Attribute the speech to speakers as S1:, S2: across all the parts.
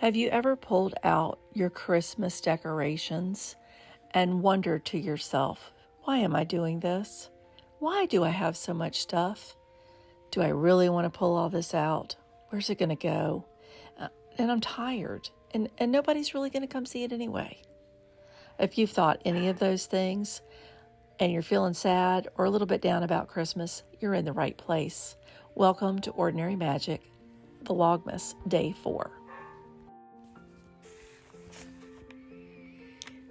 S1: Have you ever pulled out your Christmas decorations and wondered to yourself, why am I doing this? Why do I have so much stuff? Do I really want to pull all this out? Where's it going to go? And I'm tired, and nobody's really going to come see it anyway. If you've thought any of those things and you're feeling sad or a little bit down about Christmas, you're in the right place. Welcome to Ordinary Magic, Vlogmas, Day 4.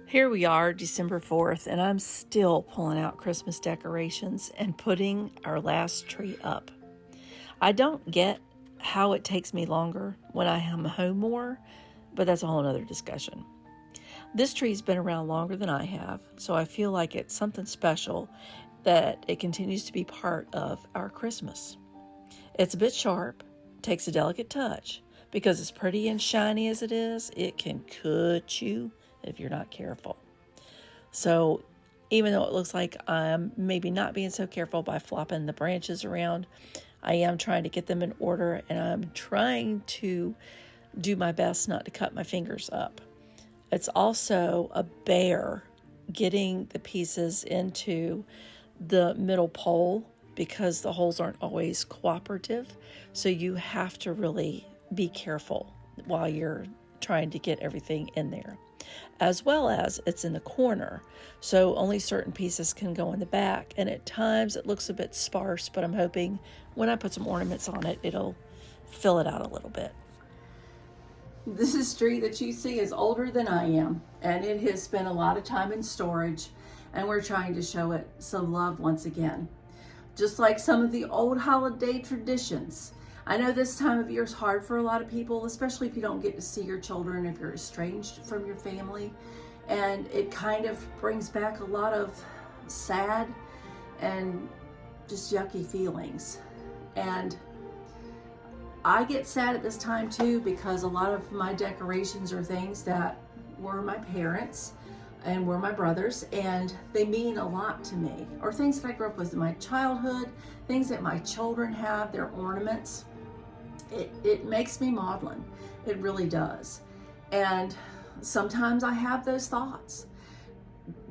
S1: Here we are, December 4th, and I'm still pulling out Christmas decorations and putting our last tree up. I don't get how it takes me longer when I am home more, but that's a whole other discussion. This tree's been around longer than I have, so I feel like it's something special that it continues to be part of our Christmas. It's a bit sharp, takes a delicate touch, because as pretty and shiny as it is, it can cut you if you're not careful. So even though it looks like I'm maybe not being so careful by flopping the branches around, I am trying to get them in order, and I'm trying to do my best not to cut my fingers up. It's also a bear getting the pieces into the middle pole because the holes aren't always cooperative. So you have to really be careful while you're trying to get everything in there. As well as it's in the corner, so only certain pieces can go in the back, and at times it looks a bit sparse, but I'm hoping when I put some ornaments on it, it'll fill it out a little bit. This tree that you see is older than I am, and it has spent a lot of time in storage, and we're trying to show it some love once again. Just like some of the old holiday traditions. I know this time of year is hard for a lot of people, especially if you don't get to see your children, if you're estranged from your family. And it kind of brings back a lot of sad and just yucky feelings. And I get sad at this time too, because a lot of my decorations are things that were my parents and were my brothers, and they mean a lot to me. Or things that I grew up with in my childhood, things that my children have, their ornaments. It makes me maudlin. It really does. And sometimes I have those thoughts.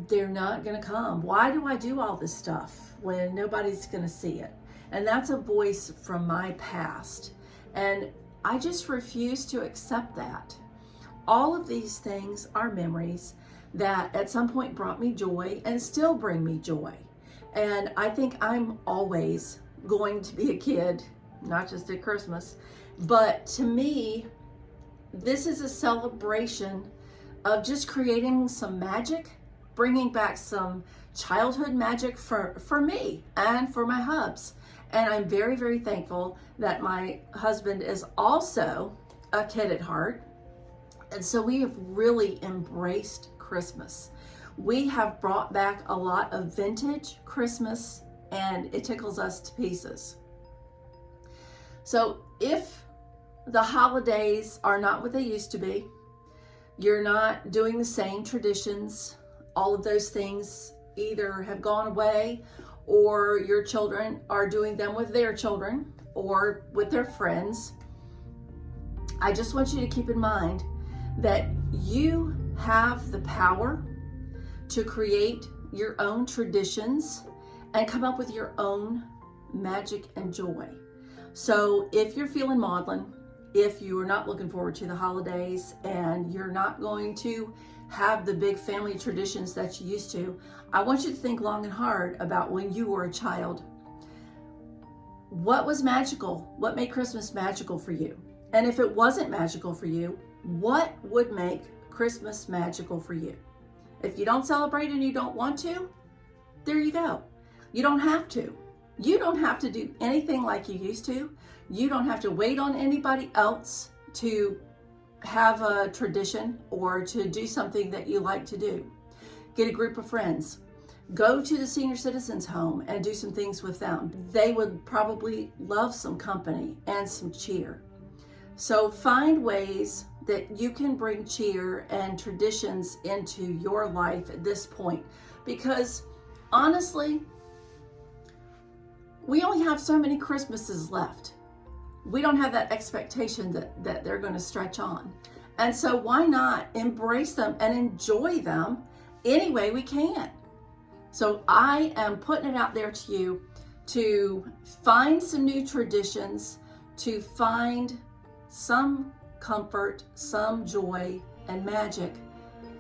S1: They're not going to come. Why do I do all this stuff when nobody's going to see it? And that's a voice from my past. And I just refuse to accept that. All of these things are memories that at some point brought me joy and still bring me joy. And I think I'm always going to be a kid, not just at Christmas, but to me, this is a celebration of just creating some magic, bringing back some childhood magic for me and for my hubs. And I'm very, very thankful that my husband is also a kid at heart. And so we have really embraced Christmas. We have brought back a lot of vintage Christmas, and it tickles us to pieces. So if the holidays are not what they used to be, you're not doing the same traditions, all of those things either have gone away, or your children are doing them with their children or with their friends, I just want you to keep in mind that you have the power to create your own traditions and come up with your own magic and joy. So if you're feeling maudlin, if you are not looking forward to the holidays and you're not going to have the big family traditions that you used to, I want you to think long and hard about when you were a child. What was magical? What made Christmas magical for you? And if it wasn't magical for you, what would make Christmas magical for you? If you don't celebrate and you don't want to, there you go. You don't have to. You don't have to do anything like you used to. You don't have to wait on anybody else to have a tradition or to do something that you like to do. Get a group of friends. Go to the senior citizens home and do some things with them. They would probably love some company and some cheer. So find ways that you can bring cheer and traditions into your life at this point, because honestly, we only have so many Christmases left. We don't have that expectation that they're going to stretch on. And so why not embrace them and enjoy them any way we can? So I am putting it out there to you to find some new traditions, to find some comfort, some joy and magic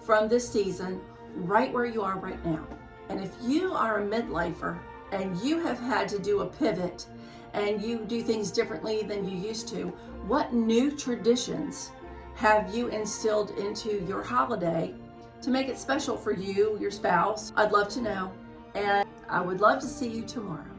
S1: from this season right where you are right now. And if you are a midlifer and you have had to do a pivot and you do things differently than you used to, what new traditions have you instilled into your holiday to make it special for you, your spouse? I'd love to know, and I would love to see you tomorrow.